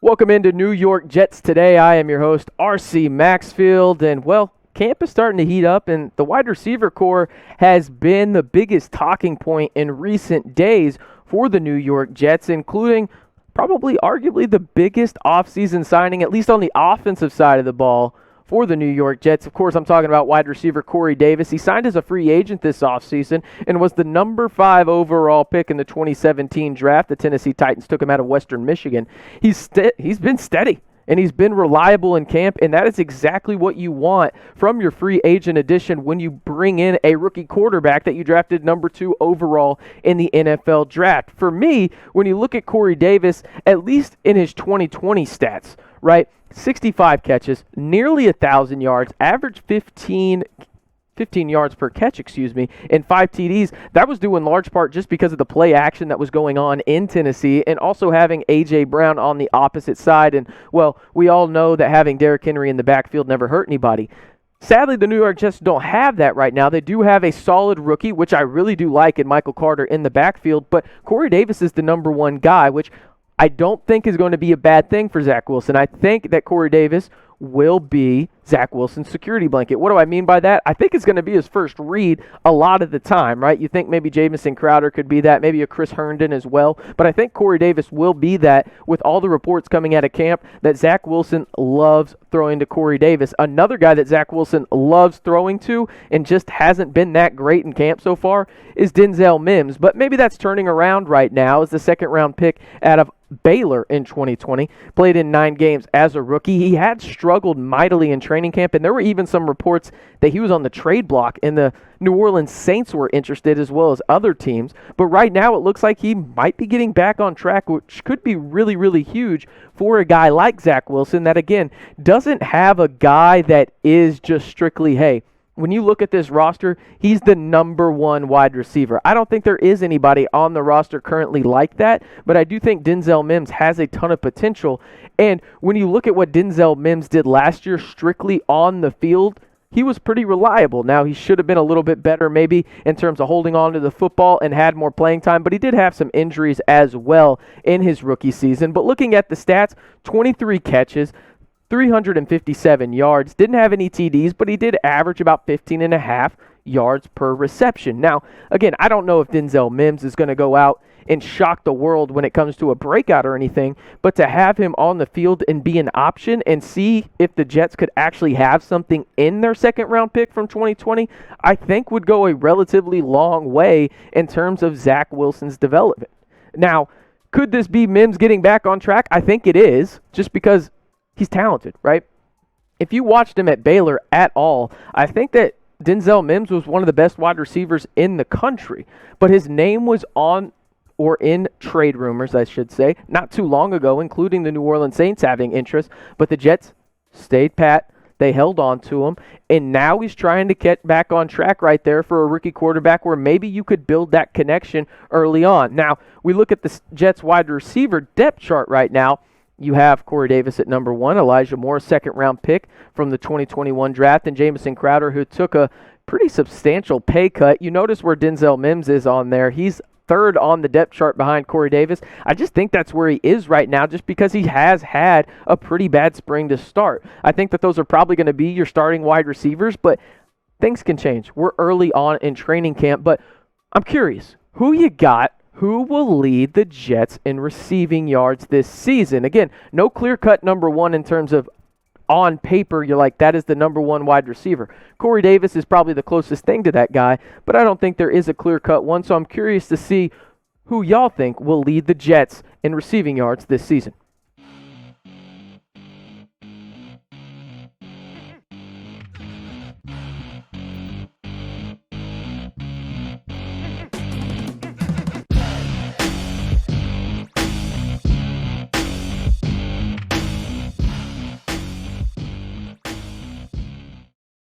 Welcome into New York Jets Today. I am your host, RC Maxfield, and camp is starting to heat up, and the wide receiver core has been the biggest talking point in recent days for the New York Jets, including probably arguably the biggest offseason signing, at least on the offensive side of the ball, for the New York Jets. Of course, I'm talking about wide receiver Corey Davis. He signed as a free agent this offseason and was the number 5 overall pick in the 2017 draft. The Tennessee Titans took him out of Western Michigan. He's been steady, and he's been reliable in camp, and that is exactly what you want from your free agent addition when you bring in a rookie quarterback that you drafted number 2 overall in the NFL draft. For me, when you look at Corey Davis, at least in his 2020 stats, right, 65 catches, nearly 1,000 yards, average 15 yards per catch, and 5 TDs. That was due in large part just because of the play action that was going on in Tennessee and also having A.J. Brown on the opposite side. And, we all know that having Derrick Henry in the backfield never hurt anybody. Sadly, the New York Jets don't have that right now. They do have a solid rookie, which I really do like, in Michael Carter in the backfield, but Corey Davis is the number 1 guy, which I don't think is going to be a bad thing for Zach Wilson. I think that Corey Davis will be Zach Wilson's security blanket. What do I mean by that? I think it's going to be his first read a lot of the time, right? You think maybe Jamison Crowder could be that, maybe a Chris Herndon as well, but I think Corey Davis will be that with all the reports coming out of camp that Zach Wilson loves throwing to Corey Davis. Another guy that Zach Wilson loves throwing to and just hasn't been that great in camp so far is Denzel Mims, but maybe that's turning around right now as the second-round pick out of Baylor in 2020, played in 9 games as a rookie. He had struggled mightily in training camp, and there were even some reports that he was on the trade block, and the New Orleans Saints were interested as well as other teams. But right now it looks like he might be getting back on track, which could be really, really huge for a guy like Zach Wilson that, again, doesn't have a guy that is just strictly, hey, when you look at this roster, he's the number 1 wide receiver. I don't think there is anybody on the roster currently like that, but I do think Denzel Mims has a ton of potential. And when you look at what Denzel Mims did last year strictly on the field, he was pretty reliable. Now, he should have been a little bit better maybe in terms of holding on to the football and had more playing time, but he did have some injuries as well in his rookie season. But looking at the stats, 23 catches, 357 yards, didn't have any TDs, but he did average about 15.5 yards per reception. Now, again, I don't know if Denzel Mims is going to go out and shock the world when it comes to a breakout or anything, but to have him on the field and be an option and see if the Jets could actually have something in their second-round pick from 2020, I think would go a relatively long way in terms of Zach Wilson's development. Now, could this be Mims getting back on track? I think it is, just because he's talented, right? If you watched him at Baylor at all, I think that Denzel Mims was one of the best wide receivers in the country, but his name was on or in trade rumors, I should say, not too long ago, including the New Orleans Saints having interest, but the Jets stayed pat. They held on to him, and now he's trying to get back on track right there for a rookie quarterback where maybe you could build that connection early on. Now, we look at the Jets wide receiver depth chart right now. You have Corey Davis at number 1, Elijah Moore, second-round pick from the 2021 draft, and Jamison Crowder, who took a pretty substantial pay cut. You notice where Denzel Mims is on there. He's 3rd on the depth chart behind Corey Davis. I just think that's where he is right now just because he has had a pretty bad spring to start. I think that those are probably going to be your starting wide receivers, but things can change. We're early on in training camp, but I'm curious, who you got? Who will lead the Jets in receiving yards this season? Again, no clear-cut number 1 in terms of on paper, you're like, that is the number 1 wide receiver. Corey Davis is probably the closest thing to that guy, but I don't think there is a clear-cut one, so I'm curious to see who y'all think will lead the Jets in receiving yards this season.